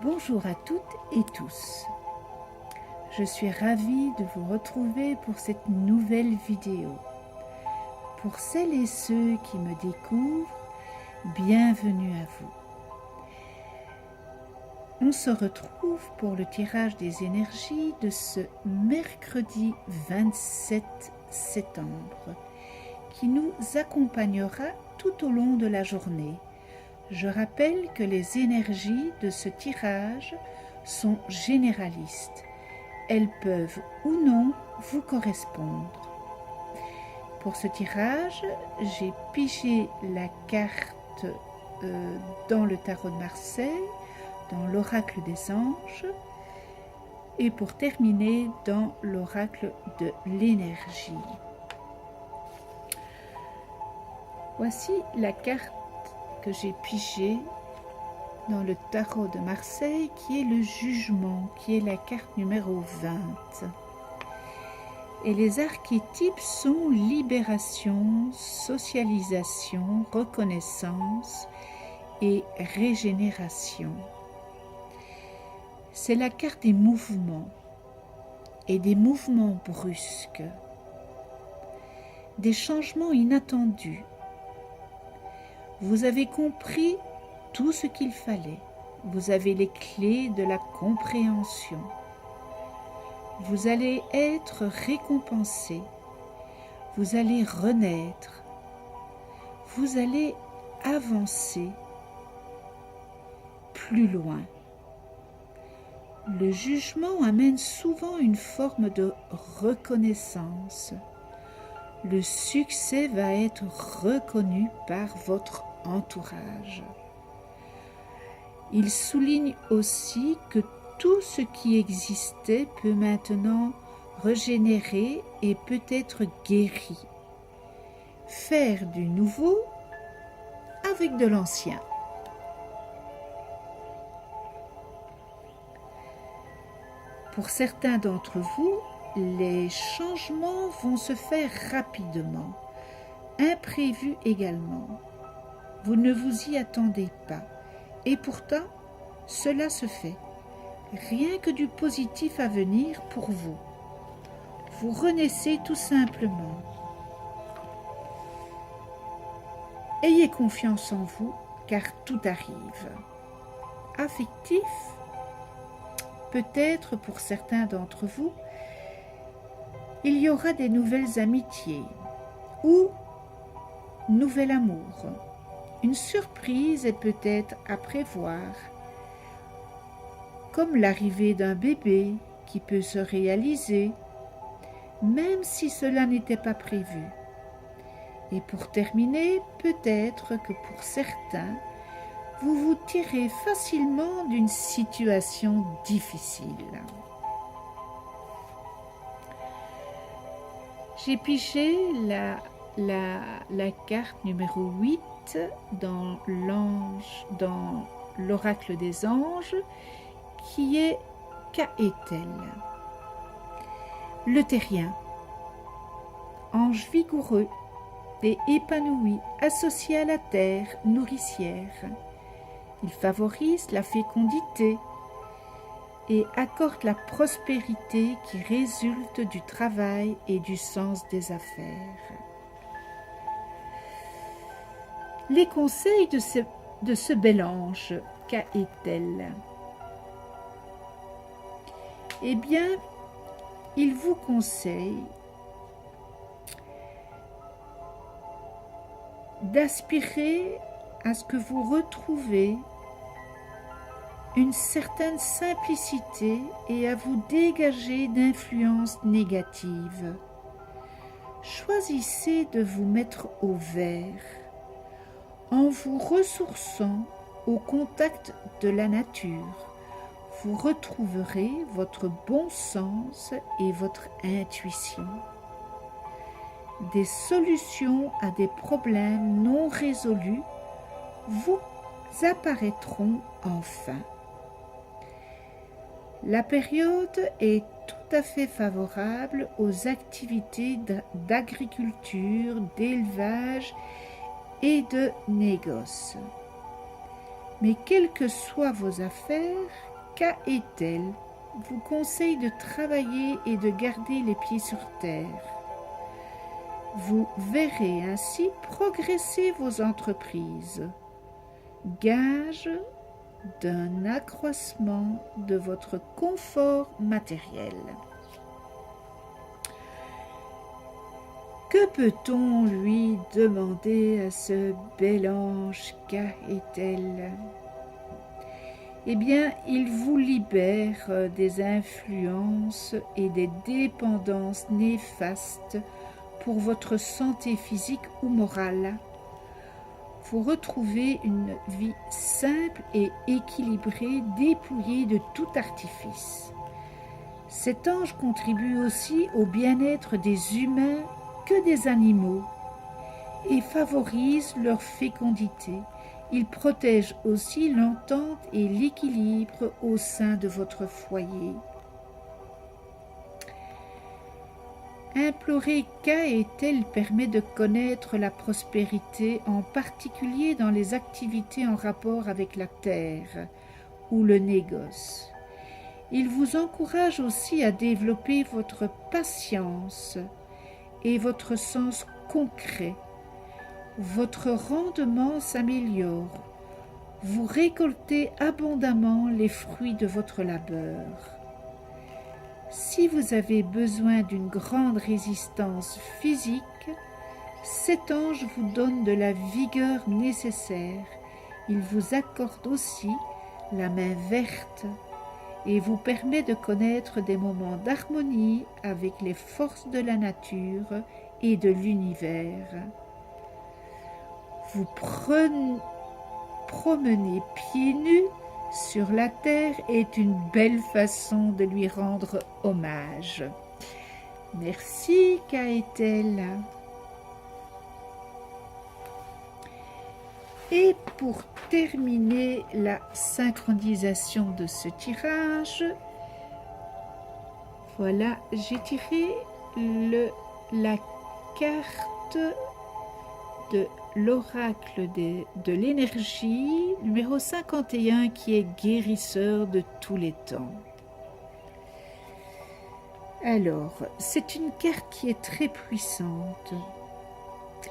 Bonjour à toutes et tous. Je suis ravie de vous retrouver pour cette nouvelle vidéo. Pour celles et ceux qui me découvrent, bienvenue à vous. On se retrouve pour le tirage des énergies de ce mercredi 27 septembre qui nous accompagnera tout au long de la journée. Je rappelle que les énergies de ce tirage sont généralistes. Elles peuvent ou non vous correspondre. Pour ce tirage, j'ai pigé la carte dans le tarot de Marseille, dans l'oracle des anges, et pour terminer dans l'oracle de l'énergie. Voici la carte que j'ai pigée dans le tarot de Marseille, qui est le jugement, qui est la carte numéro 20. Et les archétypes sont libération, socialisation, reconnaissance et régénération. C'est la carte des mouvements et des mouvements brusques, des changements inattendus. Vous avez compris tout ce qu'il fallait. Vous avez les clés de la compréhension. Vous allez être récompensé. Vous allez renaître. Vous allez avancer plus loin. Le jugement amène souvent une forme de reconnaissance. Le succès va être reconnu par votre entourage. Il souligne aussi que tout ce qui existait peut maintenant régénérer et peut être guéri. Faire du nouveau avec de l'ancien. Pour certains d'entre vous, les changements vont se faire rapidement, imprévus également. Vous ne vous y attendez pas, et pourtant, cela se fait. Rien que du positif à venir pour vous. Vous renaissez tout simplement. Ayez confiance en vous, car tout arrive. Affectif, peut-être pour certains d'entre vous, il y aura des nouvelles amitiés ou nouvel amour. Une surprise est peut-être à prévoir, comme l'arrivée d'un bébé qui peut se réaliser, même si cela n'était pas prévu. Et pour terminer, peut-être que pour certains, vous vous tirez facilement d'une situation difficile. J'ai pigé la carte numéro 8 dans l'oracle des anges, qui est Caëtel. Le terrien, ange vigoureux et épanoui, associé à la terre nourricière. Il favorise la fécondité et accorde la prospérité qui résulte du travail et du sens des affaires. Les conseils de ce bel ange, Caëtel. Eh bien, il vous conseille d'aspirer à ce que vous retrouvez une certaine simplicité et à vous dégager d'influences négatives. Choisissez de vous mettre au vert en vous ressourçant au contact de la nature. Vous retrouverez votre bon sens et votre intuition. Des solutions à des problèmes non résolus vous apparaîtront enfin. La période est tout à fait favorable aux activités d'agriculture, d'élevage et de négoce. Mais quelles que soient vos affaires, Kaetel vous conseille de travailler et de garder les pieds sur terre. Vous verrez ainsi progresser vos entreprises, gage d'un accroissement de votre confort matériel. Que peut-on lui demander à ce bel ange Kaetel ? Eh bien, il vous libère des influences et des dépendances néfastes pour votre santé physique ou morale. Vous retrouvez une vie simple et équilibrée, dépouillée de tout artifice. Cet ange contribue aussi au bien-être des humains que des animaux et favorise leur fécondité. Il protège aussi l'entente et l'équilibre au sein de votre foyer. Implorer Kaetel permet de connaître la prospérité, en particulier dans les activités en rapport avec la terre ou le négoce. Il vous encourage aussi à développer votre patience et votre sens concret. Votre rendement s'améliore. Vous récoltez abondamment les fruits de votre labeur. Si vous avez besoin d'une grande résistance physique, cet ange vous donne de la vigueur nécessaire. Il vous accorde aussi la main verte et vous permet de connaître des moments d'harmonie avec les forces de la nature et de l'univers. Vous promener pieds nus sur la terre est une belle façon de lui rendre hommage. Merci Kaetel. Et pour terminer la synchronisation de ce tirage, voilà, j'ai tiré la carte de l'oracle de l'énergie, numéro 51, qui est guérisseur de tous les temps. Alors, c'est une carte qui est très puissante.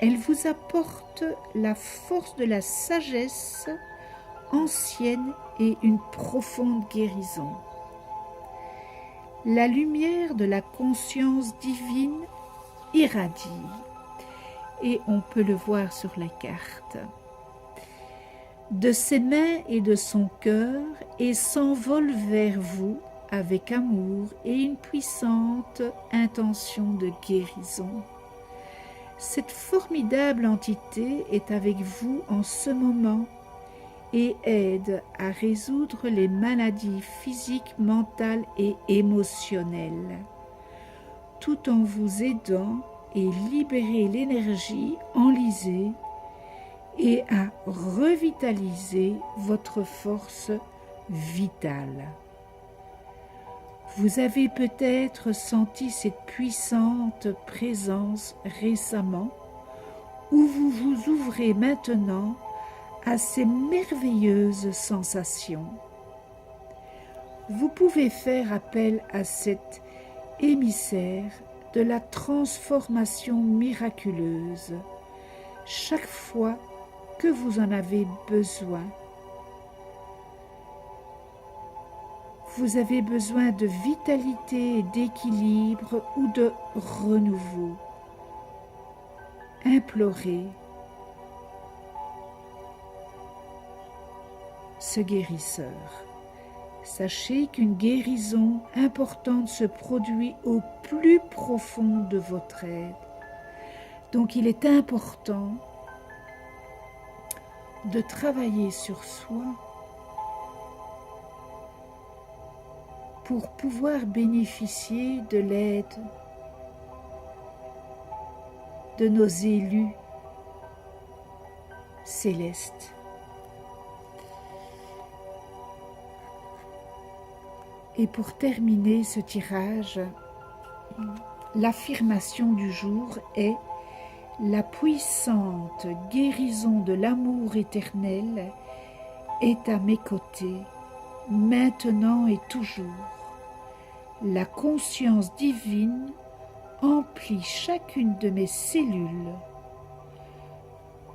Elle vous apporte la force de la sagesse ancienne et une profonde guérison. La lumière de la conscience divine irradie. Et on peut le voir sur la carte. De ses mains et de son cœur, et s'envole vers vous avec amour et une puissante intention de guérison. Cette formidable entité est avec vous en ce moment et aide à résoudre les maladies physiques, mentales et émotionnelles, tout en vous aidant et libérer l'énergie enlisée et à revitaliser votre force vitale. Vous avez peut-être senti cette puissante présence récemment, où vous vous ouvrez maintenant à ces merveilleuses sensations. Vous pouvez faire appel à cet émissaire de la transformation miraculeuse chaque fois que vous en avez besoin. Vous avez besoin de vitalité et d'équilibre ou de renouveau. Implorez ce guérisseur. Sachez qu'une guérison importante se produit au plus profond de votre être. Donc il est important de travailler sur soi pour pouvoir bénéficier de l'aide de nos élus célestes. Et pour terminer ce tirage, l'affirmation du jour est « La puissante guérison de l'amour éternel est à mes côtés. maintenant et toujours. La conscience divine emplit chacune de mes cellules.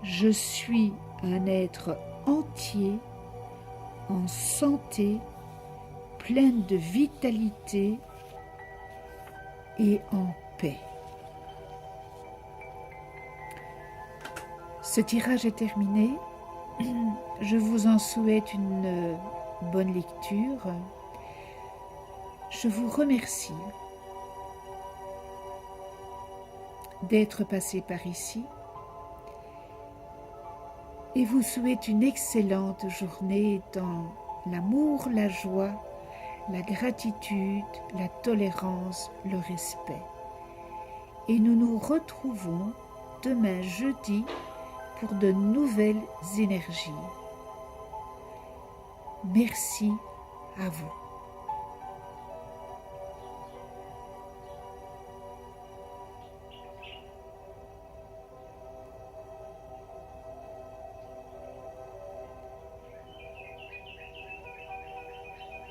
Je suis un être entier, en santé, pleine de vitalité et en paix. Ce tirage est terminé. Je vous en souhaite une bonne lecture. Je vous remercie d'être passé par ici et vous souhaite une excellente journée dans l'amour, la joie, la gratitude, la tolérance, le respect. Et nous nous retrouvons demain jeudi pour de nouvelles énergies. Merci à vous.